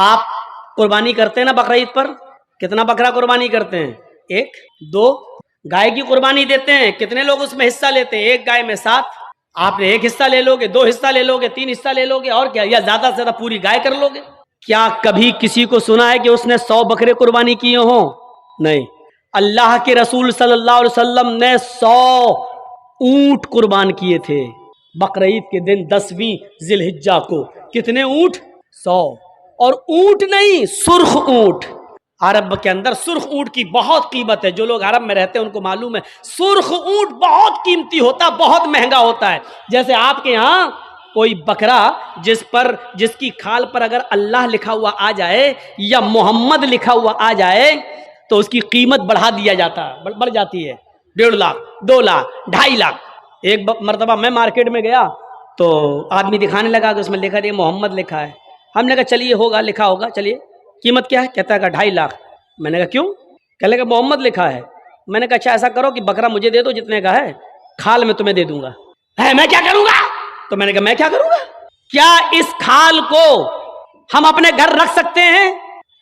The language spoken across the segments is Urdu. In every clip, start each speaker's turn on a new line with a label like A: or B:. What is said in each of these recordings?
A: آپ قربانی کرتے ہیں نا بقرعید پر، کتنا بکرا قربانی کرتے ہیں؟ 1 2 گائے کی قربانی دیتے ہیں، کتنے لوگ اس میں حصہ لیتے ہیں؟ 1 گائے میں 7، آپ نے 1 حصہ لے لو گے، 2 حصہ لے لو گے، 3 حصہ لے لو گے، اور کیا، یا زیادہ سے زیادہ پوری گائے کر لو گے۔ کیا کبھی کسی کو سنا ہے کہ اس نے 100 بکرے قربانی کیے ہوں؟ نہیں۔ اللہ کے رسول صلی اللہ علیہ وسلم نے 100 اونٹ قربان کیے تھے بقرعید کے دن 10ویں ذی الحجہ کو۔ کتنے اونٹ؟ 100۔ اور اونٹ نہیں، سرخ اونٹ۔ عرب کے اندر سرخ اونٹ کی بہت قیمت ہے، جو لوگ عرب میں رہتے ہیں ان کو معلوم ہے، سرخ اونٹ بہت قیمتی ہوتا، بہت مہنگا ہوتا ہے۔ جیسے آپ کے ہاں کوئی بکرا جس کی کھال پر اگر اللہ لکھا ہوا آ جائے یا محمد لکھا ہوا آ جائے تو اس کی قیمت بڑھا دیا جاتا ہے، بڑھ جاتی ہے، 1.5 لاکھ، 2 لاکھ، 2.5 لاکھ۔ ایک مرتبہ میں مارکیٹ میں گیا تو آدمی دکھانے لگا کہ اس میں لکھا ہے محمد لکھا ہے۔ ہم نے کہا چلیے ہوگا، لکھا ہوگا، چلیے قیمت کیا ہے؟ کہتا ہے کہ 2.5 لاکھ۔ میں نے کہا کیوں؟ کہنے لگا محمد لکھا ہے۔ میں نے کہا اچھا ایسا کرو کہ بکرا مجھے دے دو جتنے کا ہے، کھال میں تمہیں دے دوں گا۔ میں کیا کروں گا؟ تو میں نے کہا میں کیا کروں گا؟ کیا اس کھال کو ہم اپنے گھر رکھ سکتے ہیں؟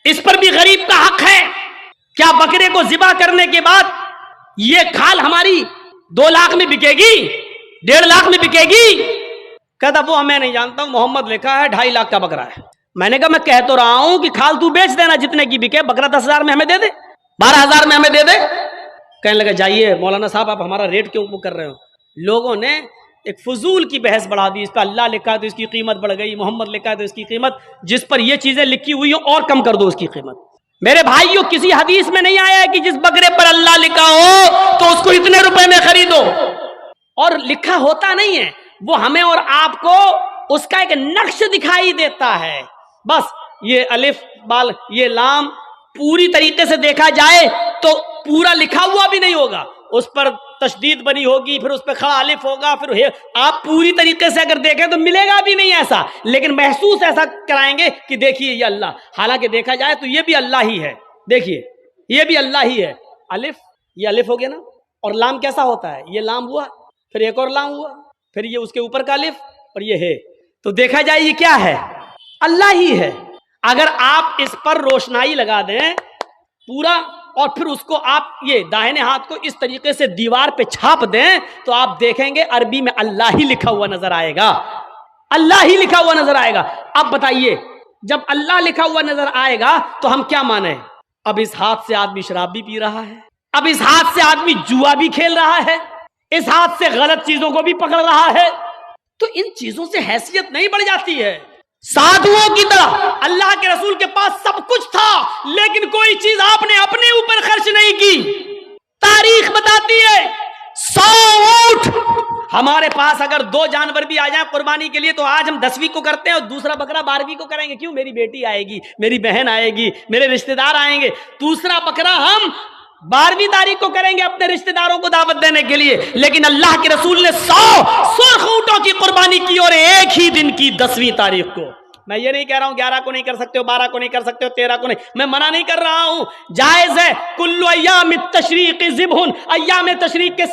A: اس پر بھی غریب کا حق ہے۔ کیا بکرے کو ذبح کرنے کے بعد یہ کھال ہماری 2 لاکھ میں بکے گی، 1.5 لاکھ میں بکے گی؟ کہتا وہ میں نہیں جانتا ہوں، محمد لکھا ہے، 2.5 لاکھ کا بکرا ہے۔ میں نے کہا میں کہہ تو رہا ہوں کہ کھال تو بیچ دینا جتنے کی بکے، بکرا 10,000 میں ہمیں دے دے، 12,000 میں ہمیں دے دے۔ کہنے لگا جائیے مولانا صاحب آپ ہمارا ریٹ کیوں کر رہے ہو؟ لوگوں نے ایک فضول کی بحث بڑھا دی، اس پہ اللہ لکھا ہے تو اس کی قیمت بڑھ گئی، محمد لکھا ہے تو اس کی قیمت، جس پر یہ چیزیں لکھی ہوئی ہوں اور کم کر دو اس کی قیمت۔ میرے بھائیوں کسی حدیث میں نہیں آیا ہے کہ جس بکرے پر اللہ لکھا ہو تو اس کو اتنے روپے میں خریدو، اور لکھا ہوتا نہیں ہے، وہ ہمیں اور آپ کو اس کا ایک نقش دکھائی دیتا ہے۔ بس یہ الف بال یہ لام پوری طریقے سے دیکھا جائے تو پورا لکھا ہوا بھی نہیں ہوگا، اس پر تشدید بنی ہوگی، پھر اس پہ کھڑا الف ہوگا، پھر آپ پوری طریقے سے اگر دیکھیں تو ملے گا بھی نہیں ایسا، لیکن محسوس ایسا کرائیں گے کہ دیکھیے یہ اللہ، حالانکہ دیکھا جائے تو یہ بھی اللہ ہی ہے۔ دیکھیے یہ بھی اللہ ہی ہے۔ الف، یہ الف ہو گیا نا، اور لام کیسا ہوتا ہے؟ یہ لام ہوا، پھر ایک اور لام ہوا، پھر یہ اس کے اوپر کا الف، اور یہ ہے، تو دیکھا جائے یہ کیا ہے؟ اللہ ہی ہے۔ اگر آپ اس پر روشنائی لگا دیں پورا، اور پھر اس کو آپ یہ داہنے ہاتھ کو اس طریقے سے دیوار پہ چھاپ دیں تو آپ دیکھیں گے عربی میں اللہ ہی لکھا ہوا نظر آئے گا، اللہ ہی لکھا ہوا نظر آئے گا۔ اب بتائیے جب اللہ لکھا ہوا نظر آئے گا تو ہم کیا مانیں؟ اب اس ہاتھ سے آدمی شراب بھی پی رہا ہے، اب اس ہاتھ سے آدمی جوا بھی کھیل رہا ہے، اس ہاتھ سے غلط چیزوں کو بھی پکڑ رہا ہے، تو ان چیزوں سے حیثیت نہیں بڑھ جاتی ہے؟ سادھوؤں کی طرح اللہ کے رسول کے پاس سب کچھ تھا، لیکن کوئی چیز آپ نے اپنے اوپر خرچ نہیں کی۔ تاریخ بتاتی ہے 100 اونٹ ہمارے پاس اگر 2 جانور بھی آ جائیں قربانی کے لیے تو آج ہم 10ویں کو کرتے ہیں اور دوسرا بکرا 12ویں کو کریں گے۔ کیوں؟ میری بیٹی آئے گی، میری بہن آئے گی، میرے رشتہ دار آئیں گے، دوسرا بکرا ہم 12ویں تاریخ کو کریں گے اپنے رشتہ داروں کو دعوت دینے کے لیے۔ لیکن اللہ کے رسول نے 100 سرخ اونٹوں کی قربانی کی، اور ایک ہی دن کی 10ویں تاریخ کو۔ میں یہ نہیں کہہ رہا ہوں 11 کو نہیں کر سکتے ہو، 12 کو نہیں کر سکتے ہو، 13 کو نہیں، میں منع نہیں کر رہا ہوں، جائز ہے۔ کل ایام التشریق ذبح، ایام تشریق کے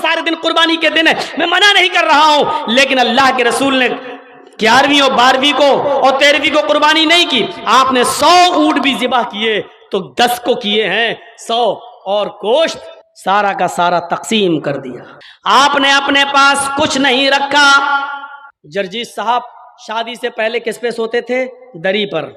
A: سارے دن قربانی کے دن ہے، میں منع نہیں کر رہا ہوں، لیکن اللہ کے رسول نے 11ویں اور 12ویں کو اور 13ویں کو قربانی نہیں کی۔ آپ نے 100 اونٹ بھی ذبح کیے تو 10 کو کیے ہیں 100، اور گوشت سارا کا سارا تقسیم کر دیا۔ آپ نے اپنے پاس کچھ نہیں رکھا۔ جرجیت صاحب شادی سے پہلے کس پہ سوتے تھے؟ دری پر،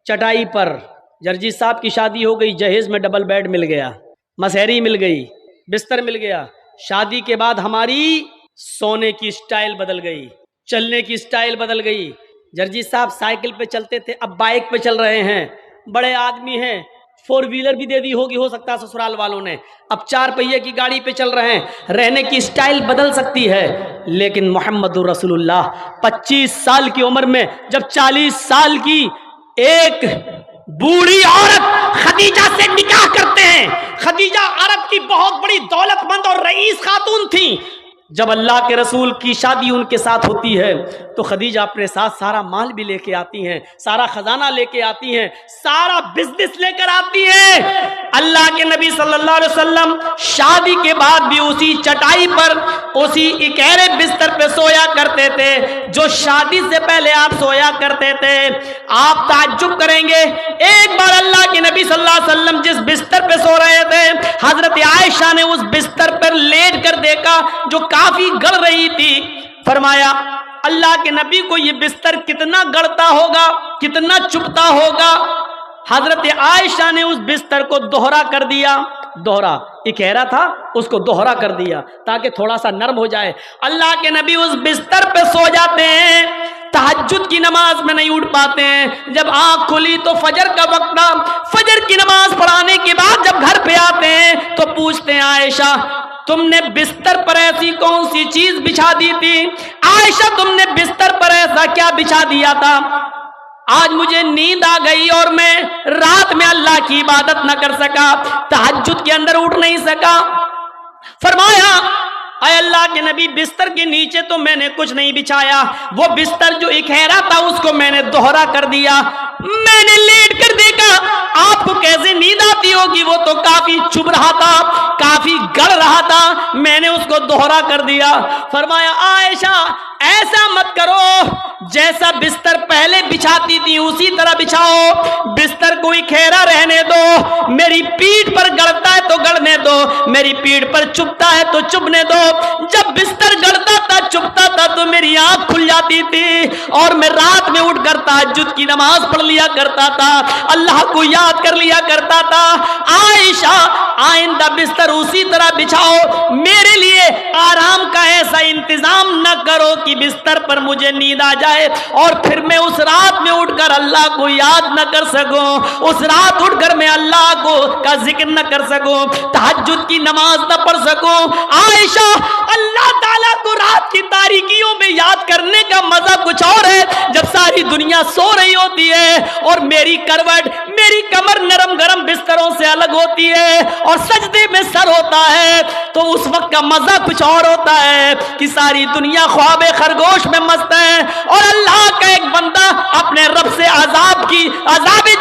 A: چٹائی پر۔ جرجیت صاحب کی شادی ہو گئی، جہیز میں ڈبل بیڈ مل گیا، مسہری مل گئی، بستر مل گیا۔ شادی کے بعد ہماری سونے کی سٹائل بدل گئی، چلنے کی سٹائل بدل گئی۔ جرجیت صاحب سائیکل پہ چلتے تھے، اب بائک پہ چل رہے ہیں، بڑے آدمی ہیں، 4 ویلر بھی دے دی ہوگی ہو سکتا ہے سسرال والوں نے، اب 4 پہیے کی گاڑی پہ چل رہے ہیں۔ رہنے کی سٹائل بدل سکتی ہے، لیکن محمد رسول اللہ 25 سال کی عمر میں جب 40 سال کی ایک بوڑھی عورت خدیجہ سے نکاح کرتے ہیں، خدیجہ عرب کی بہت بڑی دولت مند اور رئیس خاتون تھیں، جب اللہ کے رسول کی شادی ان کے ساتھ ہوتی ہے تو خدیجہ اپنے ساتھ سارا مال بھی لے کے آتی ہیں، سارا خزانہ لے کے آتی ہیں، سارا بزنس لے کر آتی ہیں۔ اللہ کے نبی صلی اللہ علیہ وسلم شادی کے بعد بھی اسی چٹائی پر، اسی اکیرے بستر پہ سویا کرتے تھے جو شادی سے پہلے آپ سویا کرتے تھے۔ آپ تعجب کریں گے، ایک بار اللہ کے نبی صلی اللہ علیہ وسلم جس بستر پہ سو رہے تھے، حضرت عائشہ نے اس بستر پر لیٹ کر دیکھا جو کافی گڑ رہی تھی۔ فرمایا اللہ کے نبی کو یہ بستر کتنا گڑتا ہوگا، کتنا چبھتا ہوگا۔ حضرت عائشہ نے اس بستر کو دوہرا کر دیا، دوہرا اکیرا تھا اس کو دوہرا کر دیا تاکہ تھوڑا سا نرم ہو جائے۔ اللہ کے نبی اس بستر پہ سو جاتے ہیں، تہجد کی نماز میں نہیں اٹھ پاتے ہیں۔ جب آنکھ کھلی تو فجر کا وقت تھا، فجر کی نماز پڑھانے کے بعد جب گھر پہ آتے ہیں تو پوچھتے ہیں عائشہ تم نے بستر پر ایسی کون سی چیز بچھا دی تھی؟ عائشہ تم نے بستر پر ایسا کیا بچھا دیا تھا؟ آج مجھے نیند آ گئی اور میں رات میں اللہ کی عبادت نہ کر سکا، تہجد کے اندر اٹھ نہیں سکا۔ فرمایا اے اللہ کے نبی بستر کے نیچے تو میں نے کچھ نہیں بچھایا، وہ بستر جو اکھیرا تھا اس کو میں نے دوہرا کر دیا۔ میں نے لیٹ کر دیکھا آپ کو کیسے نیند آتی ہوگی، وہ تو کافی چبھ رہا تھا، کافی گڑ رہا تھا، میں نے اس کو دوہرا کر دیا۔ فرمایا عائشہ ایسا مت کرو، جیسا بستر پہلے بچھاتی تھی اسی طرح بچھاؤ، بستر کو اکھیرا رہنے دو، میری پیٹھ پر گڑتا ہے تو گڑنے دو، میری پیٹھ پر چبھتا ہے تو چبھنے دو۔ جب بستر گڑتا تھا چبھتا تھا تو میری آنکھ کھل جاتی تھی اور میں رات میں اٹھ کر تہجد کی نماز پڑھ لیا کرتا تھا، اللہ کو یاد کر لیا کرتا تھا۔ عائشہ آئندہ بستر اسی طرح بچھاؤ، میرے لیے آرام کا ایسا انتظام نہ کرو کہ بستر پر مجھے نیند آ جائے اور پھر میں اس رات میں اٹھ کر اللہ کو یاد نہ کر سکوں، اس رات اٹھ کر میں اللہ کو کا ذکر نہ کر سکوں، تہجد کی نماز نہ پڑھ سکوں۔ عائشہ اللہ تعالیٰ کو رات کی تاریکیوں میں یاد کرنے کا مزہ کچھ اور ہے جب ساری دنیا سو رہی ہوتی ہے اور میری کروٹ، میری کمر نرم گرم بستروں سے الگ ہوتی ہے اور سجدے میں سر ہوتا ہے تو اس وقت کا مزہ کچھ اور ہوتا ہے کہ ساری دنیا خواب خرگوش میں مست ہے اور اللہ کا ایک بندہ اپنے رب سے عذاب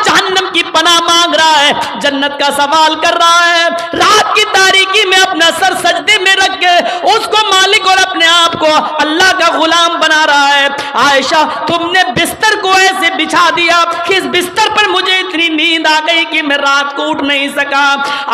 A: جہنم کی پناہ مانگ رہا ہے، جنت کا سوال کر رہا ہے، رات کی تاریکی میں اپنا سر سجدے میں رکھ کے اس کو مالک اور اپنے آپ کو اللہ کا غلام بنا رہا ہے۔ عائشہ تم نے بستر کو ایسے بچھا دیا کہ اس بستر پر مجھے اتنی نیند آ گئی کہ میں رات کو اٹھ نہیں سکا۔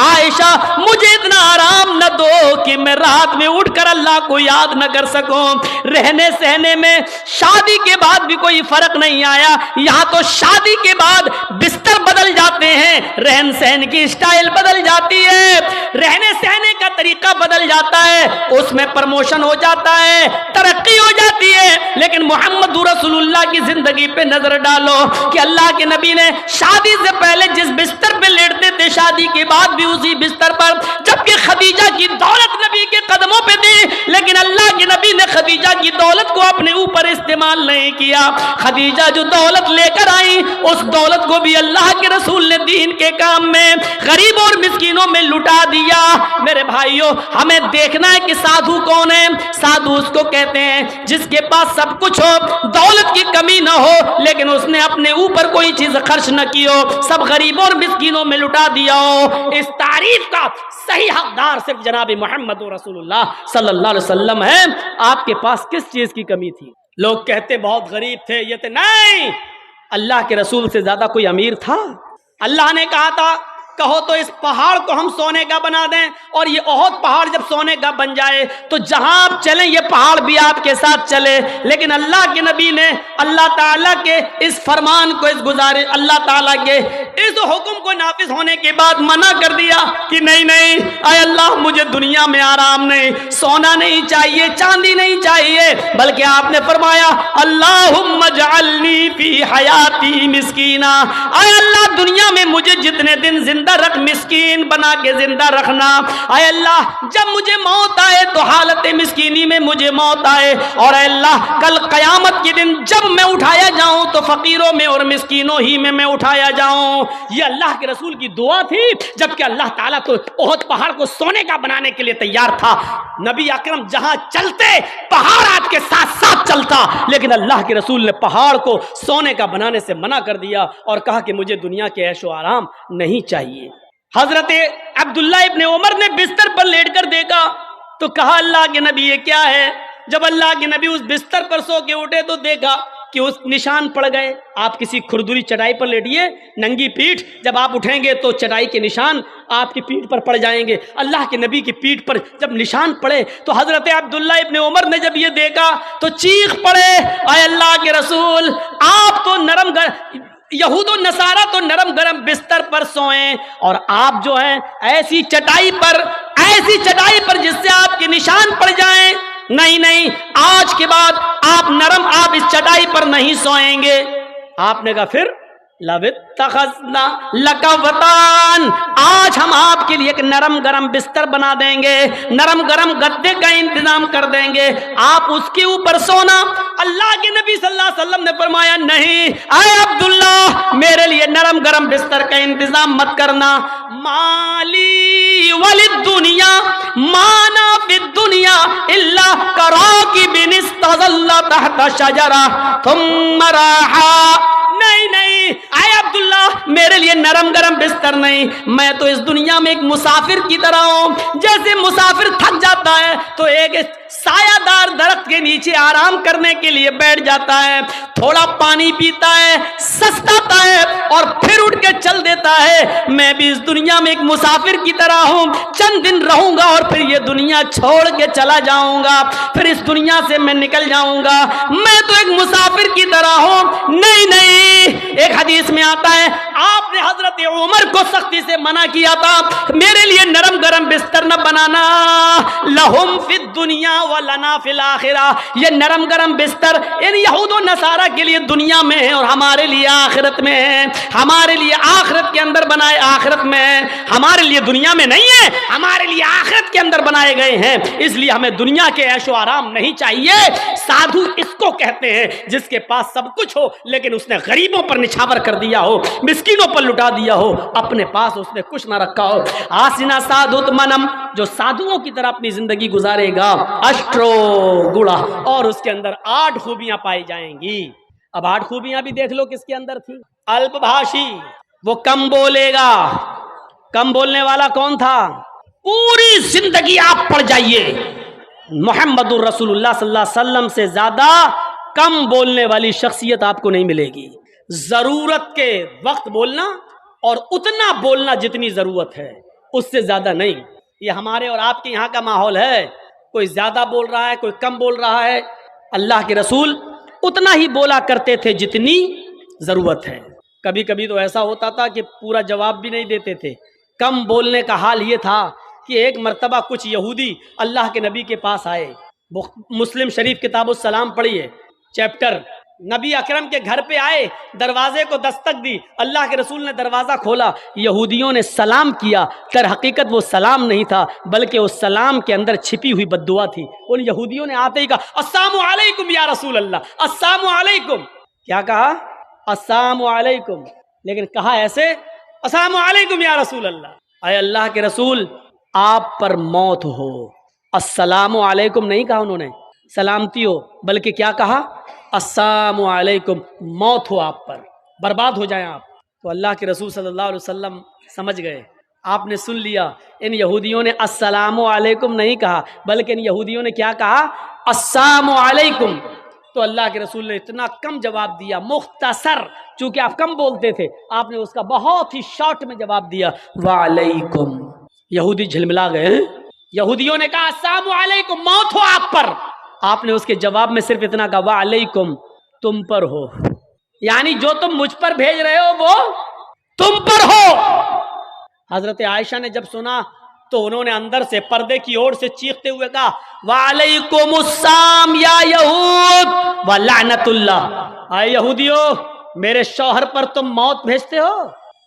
A: عائشہ مجھے اتنا آرام نہ دو کہ میں رات میں اٹھ کر اللہ کو یاد نہ کر سکوں۔ رہنے سہنے میں شادی کے بعد بھی کوئی فرق نہیں آیا، یہاں تو شادی کے بعد بستر بدل جاتے ہیں، رہن سہن کی اسٹائل بدل جاتی ہے، رہنے سہنے کا طریقہ بدل جاتا ہے، اس میں پروموشن ہو جاتا ہے، ترقی ہو جاتی ہے۔ لیکن محمد رسول اللہ کی زندگی پہ نظر ڈالو کہ اللہ کے نبی نے شادی سے پہلے جس بستر پہ لیٹتے تھے شادی کے بعد بھی اسی بستر پر، جبکہ خدیجہ کی دولت نبی کے قدموں پہ تھی لیکن اللہ کے نبی نے خدیجہ کی دولت کو اپنے اوپر استعمال نہیں کیا۔ خدیجہ جو دولت لے کر آئی اس دولت کو بھی اللہ کے رسول نے دین کے کام میں غریبوں اور مسکینوں میں لٹا دیا۔ میرے بھائیوں ہمیں دیکھنا ہے کہ سادھو کون ہے۔ سادھو اس کو کہتے ہیں جس کے پاس سب کچھ ہو، دولت کی کمی نہ ہو لیکن اس نے اپنے اوپر کوئی چیز خرچ نہ کی ہو، سب غریبوں اور مسکینوں میں لٹا دیا ہو۔ اس تعریف کا صحیح حقدار صرف جناب محمد رسول اللہ صلی اللہ علیہ وسلم ہے۔ آپ کے پاس کس چیز کی کمی تھی؟ لوگ کہتے بہت غریب تھے، یہ تھے، نہیں، اللہ کے رسول سے زیادہ کوئی امیر تھا؟ اللہ نے کہا تھا کہو تو اس پہاڑ کو ہم سونے کا بنا دیں، اور یہ احد پہاڑ جب سونے کا بن جائے تو جہاں آپ چلیں یہ پہاڑ بھی آپ کے ساتھ چلے۔ لیکن اللہ کے نبی نے اللہ تعالیٰ کے اس فرمان کو، اس گزارش، اللہ تعالیٰ کے اس حکم کو نافذ ہونے کے بعد منع کر دیا کہ نہیں نہیں اے اللہ مجھے دنیا میں آرام نہیں، سونا نہیں چاہیے، چاندی نہیں چاہیے، بلکہ آپ نے فرمایا اللہم اجعلنی فی حیاتی مسکینا، اے اللہ دنیا میں مجھے جتنے دن زندہ رکھ، مسکین بنا کے زندہ رکھنا۔ اے اللہ جب مجھے موت آئے تو حالت مسکینی میں مجھے موت آئے، اور اے اللہ کل قیامت کے دن جب میں اٹھایا جاؤں تو فقیروں میں اور مسکینوں ہی میں اٹھایا جاؤں۔ یہ اللہ کے رسول کی دعا تھی، جبکہ اللہ تعالیٰ تو احد پہاڑ کو سونے کا بنانے کے لیے تیار تھا۔ نبی اکرم جہاں چلتے پہاڑ آپ کے ساتھ ساتھ چلتا، لیکن اللہ کے رسول نے پہاڑ کو سونے کا بنانے سے منع کر دیا اور کہا کہ مجھے دنیا کے عیش و آرام نہیں چاہیے۔ حضرت عبداللہ ابن عمر نے بستر پر لیٹ کر دیکھا تو کہا اللہ کے نبی یہ کیا ہے؟ جب اللہ کے نبی اس بستر پر سو کے اٹھے تو دیکھا کہ اس نشان پڑ گئے۔ آپ کسی کھردری چٹائی پر لیٹیے، ننگی پیٹھ، جب آپ اٹھیں گے تو چٹائی کے نشان آپ کی پیٹھ پر پڑ جائیں گے۔ اللہ کے نبی کی پیٹھ پر جب نشان پڑے تو حضرت عبداللہ ابن عمر نے جب یہ دیکھا تو چیخ پڑے، اے اللہ کے رسول، آپ تو یہود و نصارہ تو نرم گرم بستر پر سوئیں، اور آپ جو ہیں ایسی چٹائی پر جس سے آپ کے نشان پڑ جائیں، نہیں، آج کے بعد آپ اس چٹائی پر نہیں سوئیں گے۔ آپ نے کہا پھر لَوِتَّخَذْنَا لَكَ وَطَانًا، آج ہم آپ کے لیے ایک نرم گرم بستر بنا دیں گے، نرم گرم گدے کا انتظام کر دیں گے، آپ اس کے اوپر سونا۔ اللہ کے نبی صلی اللہ علیہ وسلم نے فرمایا نہیں، اے عبداللہ میرے لیے نرم گرم بستر کا انتظام مت کرنا۔ مالی وللدنیا مانا فی الدنیا الا کراکب استظل تحت شجرہ ثم راحا، نہیں، اے عبداللہ میرے لیے نرم گرم بستر نہیں، میں تو اس دنیا میں ایک مسافر کی طرح ہوں۔ جیسے مسافر تھک جاتا ہے تو ایک سایہ دار درخت کے نیچے آرام کرنے کے لیے بیٹھ جاتا ہے، تھوڑا پانی پیتا ہے، سستاتا ہے اور پھر اٹھ کے چل دیتا ہے۔ میں بھی اس دنیا میں ایک مسافر کی طرح ہوں، چند دن رہوں گا اور پھر یہ دنیا چھوڑ کے چلا جاؤں گا، پھر اس دنیا سے میں نکل جاؤں گا۔ میں تو ایک مسافر کی طرح ہوں۔ نہیں، ایک حدیث میں آتا ہے آپ نے حضرت عمر کو سختی سے منع کیا تھا، میرے لیے نرم گرم بستر نہ بنانا، لہم فی الدنیا ولنا فی الآخرہ، یہ نرم گرم بستر ان یہود و نصارہ کے لیے دنیا میں ہے اور ہمارے لیے آخرت میں ہے، ہمارے لیے آخرت کے اندر بنائے، آخرت میں ہے، ہمارے لیے دنیا میں نہیں ہے، ہمارے لیے آخرت کے اندر بنائے گئے ہیں، اس لیے ہمیں دنیا کے عیش و آرام نہیں چاہیے۔ سادھو اس کو کہتے ہیں جس کے پاس سب کچھ ہو لیکن اس نے غریبوں پر نچھاور کر دیا ہو، مسکینوں پر لٹا دیا ہو، اپنے پاس اس نے کچھ نہ رکھا ہو۔ آسنا سادھوت منم، جو سادھوؤں کی طرح اپنی زندگی گزارے گا، اشٹرو گڑا، اور اس کے اندر 8 خوبیاں پائی جائیں گی۔ اب 8 خوبیاں بھی دیکھ لو کس کے اندر تھی۔ الپ بھاشی، وہ کم بولے گا۔ کم بولنے والا کون تھا؟ پوری زندگی آپ پڑھ جائیے، محمد الرسول اللہ صلی اللہ علیہ وسلم سے زیادہ کم بولنے والی شخصیت آپ کو نہیں ملے گی۔ ضرورت کے وقت بولنا اور اتنا بولنا جتنی ضرورت ہے، اس سے زیادہ نہیں۔ یہ ہمارے اور آپ کے یہاں کا ماحول ہے، کوئی زیادہ بول رہا ہے، کوئی کم بول رہا ہے۔ اللہ کے رسول اتنا ہی بولا کرتے تھے جتنی ضرورت ہے۔ کبھی کبھی تو ایسا ہوتا تھا کہ پورا جواب بھی نہیں دیتے تھے۔ کم بولنے کا حال یہ تھا کہ ایک مرتبہ کچھ یہودی اللہ کے نبی کے پاس آئے۔ مسلم شریف کتاب السلام پڑھیے، چیپٹر، نبی اکرم کے گھر پہ آئے، دروازے کو دستک دی، اللہ کے رسول نے دروازہ کھولا، یہودیوں نے سلام کیا، در حقیقت وہ سلام نہیں تھا بلکہ اس سلام کے اندر چھپی ہوئی بد دعا تھی۔ ان یہودیوں نے آتے ہی کہا السلام علیکم یا رسول اللہ، السلام علیکم۔ کیا کہا؟ السلام علیکم، لیکن کہا ایسے، السلام علیکم یا رسول اللہ، اے اللہ کے رسول آپ پر موت ہو۔ السلام علیکم نہیں کہا انہوں نے سلامتی ہو، بلکہ کیا کہا؟ السلام علیکم، موت ہو آپ پر، برباد ہو جائیں آپ۔ تو اللہ کے رسول صلی اللہ علیہ وسلم سمجھ گئے، آپ نے سن لیا، ان یہودیوں نے السلام علیکم نہیں کہا بلکہ ان یہودیوں نے کیا کہا؟ السلام علیکم۔ تو اللہ کے رسول نے اتنا کم جواب دیا، مختصر، چونکہ آپ کم بولتے تھے، آپ نے اس کا بہت ہی شارٹ میں جواب دیا، وعلیکم۔ یہودی جھلملا گئے، یہودیوں نے کہا السلام علیکم، موت ہو آپ پر، آپ نے اس کے جواب میں صرف اتنا کہا وعلیکم، تم پر ہو، یعنی جو تم مجھ پر بھیج رہے ہو وہ تم پر ہو۔ حضرت عائشہ نے جب سنا تو انہوں نے اندر سے پردے کی اوٹ سے چیختے ہوئے کہا وعلیکم السلام یا یہود ولعنت اللہ، اے یہودیو میرے شوہر پر تم موت بھیجتے ہو،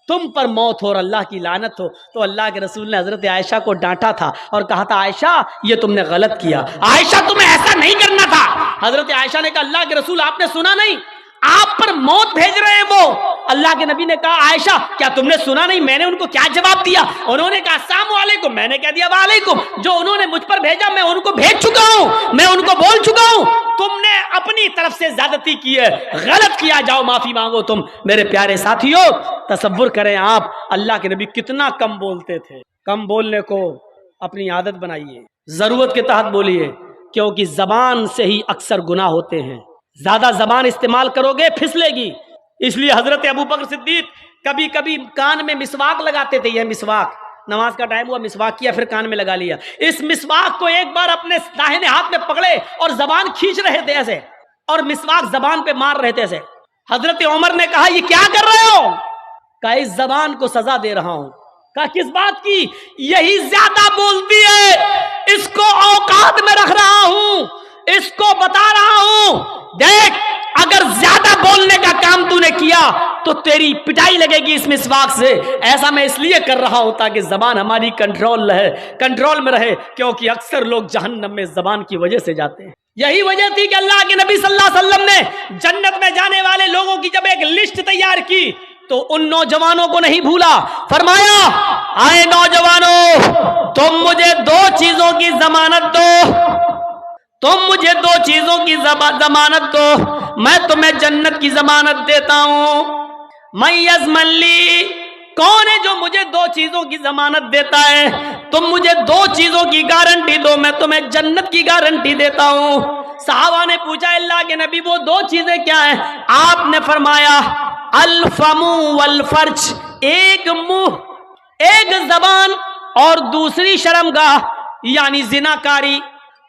A: تم پر موت ہو اور اللہ کی لعنت ہو۔ تو اللہ کے رسول نے حضرت عائشہ کو ڈانٹا تھا اور کہا تھا عائشہ یہ تم نے غلط کیا، عائشہ تمہیں ایسا نہیں کرنا تھا۔ حضرت عائشہ نے کہا اللہ کے رسول آپ نے سنا نہیں، آپ پر موت بھیج رہے ہیں وہ. اللہ کے نبی نے کہا عائشہ کیا تم نے سنا نہیں میں نے ان کو کیا جواب دیا؟ انہوں نے کہا السلام علیکم. میں نے کہہ دیا وعلیکم. جو انہوں نے مجھ پر بھیجا میں ان کو بھیج چکا ہوں, میں ان کو بول چکا ہوں. تم نے اپنی طرف سے زیادتی کی ہے, غلط کیا, جاؤ معافی مانگو تم. میرے پیارے ساتھیوں تصور کریں آپ اللہ کے نبی کتنا کم بولتے تھے. کم بولنے کو اپنی عادت بنائیے, ضرورت کے تحت بولیے, کیونکہ زبان سے ہی اکثر گناہ ہوتے ہیں. زیادہ زبان استعمال کرو گے پھسلے گی. اس لیے حضرت ابو بکر صدیق کبھی کبھی کان میں مسواک لگاتے تھے. یہ مسواک, نماز کا ٹائم ہوا مسواک کیا پھر کان میں لگا لیا. اس مسواک کو ایک بار اپنے داہنے ہاتھ میں پکڑے اور زبان کھینچ رہے تھے ایسے, اور مسواک زبان پہ مار رہے تھے ایسے. حضرت عمر نے کہا یہ کیا کر رہے ہو؟ کہا اس زبان کو سزا دے رہا ہوں. کہا کس بات کی؟ یہی زیادہ بولتی ہے, اس کو اوقات میں رکھ رہا ہوں, اس کو بتا رہا ہوں دیکھ اگر زیادہ بولنے کا کام تو نے کیا تو تیری پٹائی لگے گی اس مسواک سے. ایسا میں اس لیے کر رہا ہوں تاکہ زبان ہماری کنٹرول میں رہے, کیونکہ اکثر لوگ جہنم میں زبان کی وجہ سے جاتے ہیں. یہی وجہ تھی کہ اللہ کے نبی صلی اللہ علیہ وسلم نے جنت میں جانے والے لوگوں کی جب ایک لسٹ تیار کی تو ان نوجوانوں کو نہیں بھولا. فرمایا آئے نوجوانوں تم مجھے دو چیزوں کی ضمانت دو, تم مجھے دو چیزوں کی ضمانت دو, میں تمہیں جنت کی ضمانت دیتا ہوں. من یضمن لی, کون ہے جو مجھے دو چیزوں کی ضمانت دیتا ہے؟ تم مجھے دو چیزوں کی گارنٹی دو, میں تمہیں جنت کی گارنٹی دیتا ہوں. صحابہ نے پوچھا اللہ کے نبی وہ دو چیزیں کیا ہیں؟ آپ نے فرمایا الفم والفرج, ایک منہ, ایک زبان, اور دوسری شرمگاہ یعنی زنا کاری.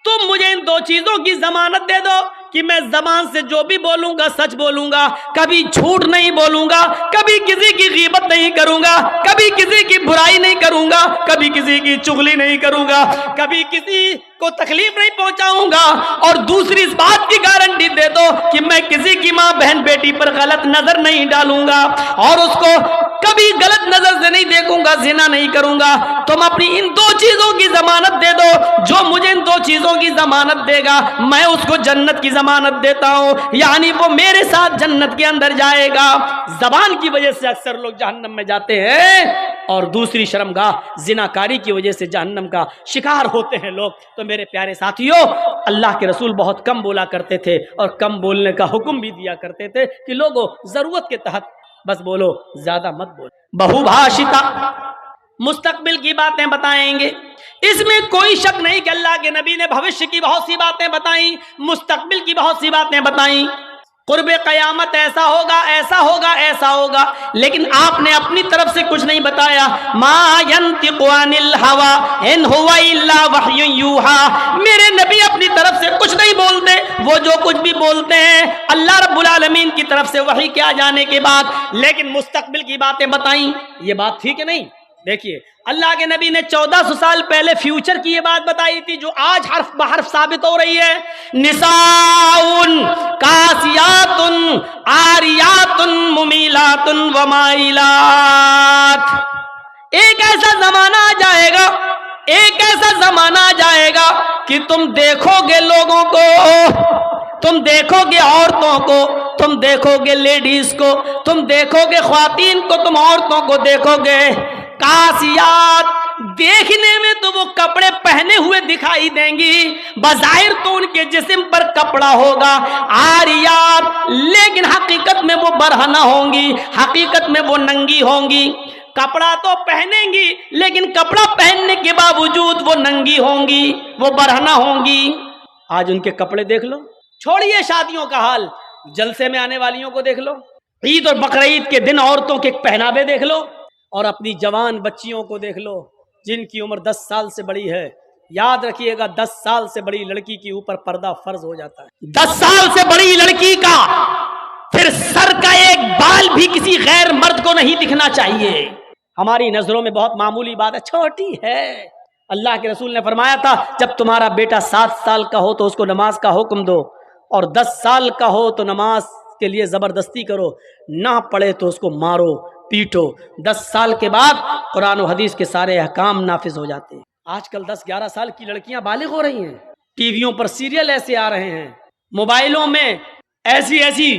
A: تم مجھے ان دو چیزوں کی ضمانت دے دو کہ میں زبان سے جو بھی بولوں گا سچ بولوں گا, کبھی جھوٹ نہیں بولوں گا, کبھی کسی کی غیبت نہیں کروں گا, کبھی کسی کی برائی نہیں کروں گا, کبھی کسی کی چغلی نہیں کروں گا, کبھی کسی کو تکلیف نہیں پہنچاؤں گا. اور دوسری اس بات کی گارنٹی دے دو کہ میں کسی کی ماں بہن بیٹی پر غلط نظر نہیں ڈالوں گا اور اس کو کبھی غلط نظر سے نہیں دیکھوں گا, زنا نہیں کروں گا. تم اپنی ان دو چیزوں کی ضمانت دے دو, جو مجھے ان دو چیزوں کی ضمانت دے گا میں اس کو جنت کی ضمانت دیتا ہوں, یعنی وہ میرے ساتھ جنت کے اندر جائے گا. زبان کی وجہ سے اکثر لوگ جہنم میں جاتے ہیں, اور دوسری شرمگاہ زنا کاری کی وجہ سے جہنم کا شکار ہوتے ہیں لوگ. تو میرے پیارے ساتھیوں اللہ کے رسول بہت کم بولا کرتے تھے, اور کم بولنے کا حکم بھی دیا کرتے تھے کہ لوگوں ضرورت کے تحت بس بولو, زیادہ مت بولو. بہو بھاشتا, مستقبل کی باتیں بتائیں گے. اس میں کوئی شک نہیں کہ اللہ کے نبی نے بھوشیہ کی بہت سی باتیں بتائیں, مستقبل کی بہت سی باتیں بتائیں. قرب قیامت ایسا ہوگا, ایسا ہوگا, ایسا ہوگا, لیکن آپ نے اپنی طرف سے کچھ نہیں بتایا. ما ینطق عن الہوی ان ہوا الا وحی یوحی, میرے نبی اپنی طرف سے کچھ نہیں بولتے, وہ جو کچھ بھی بولتے ہیں اللہ رب العالمین کی طرف سے وحی کے آ جانے کے بعد. لیکن مستقبل کی باتیں بتائیں, یہ بات تھی کہ نہیں؟ دیکھیے اللہ کے نبی نے 1400 سال پہلے فیوچر کی یہ بات بتائی تھی جو آج حرف بحرف ثابت ہو رہی ہے. نساء کاسیات عاریات ممیلات ومائلات. ایک ایسا زمانہ آ جائے گا, ایک ایسا زمانہ آ جائے گا کہ تم دیکھو گے لوگوں کو, تم دیکھو گے عورتوں کو, تم دیکھو گے لیڈیز کو, تم دیکھو گے خواتین کو, تم عورتوں کو دیکھو گے. کاسیات, دیکھنے میں تو وہ کپڑے پہنے ہوئے دکھائی دیں گی, بظاہر تو ان کے جسم پر کپڑا ہوگا. عاریات, لیکن حقیقت میں وہ برہنہ ہوں گی, حقیقت میں وہ ننگی ہوں گی. کپڑا تو پہنیں گی لیکن کپڑا پہننے کے باوجود وہ ننگی ہوں گی, وہ برہنہ ہوں گی. آج ان کے کپڑے دیکھ لو, چھوڑیے شادیوں کا حال, جلسے میں آنے والیوں کو دیکھ لو, عید اور بقرعید کے دن عورتوں کے پہناوے دیکھ لو, اور اپنی جوان بچیوں کو دیکھ لو جن کی عمر 10 سال سے بڑی ہے. یاد رکھیے گا 10 سال سے بڑی لڑکی کے اوپر پردہ فرض ہو جاتا ہے. 10 سال سے بڑی لڑکی کا پھر سر کا ایک بال بھی کسی غیر مرد کو نہیں دکھنا چاہیے. ہماری نظروں میں بہت معمولی بات ہے, چھوٹی ہے. اللہ کے رسول نے فرمایا تھا جب تمہارا بیٹا 7 سال کا ہو تو اس کو نماز کا حکم دو, اور 10 سال کا ہو تو نماز کے لیے زبردستی کرو, نہ پڑھے تو اس کو مارو پیٹو. 10 سال کے بعد قرآن و حدیث کے سارے احکام نافذ ہو جاتے ہیں. آج کل 10-11 سال کی لڑکیاں بالغ ہو رہی ہیں, ٹی ویوں پر سیریل ایسے آ رہے ہیں, موبائلوں میں ایسی ایسی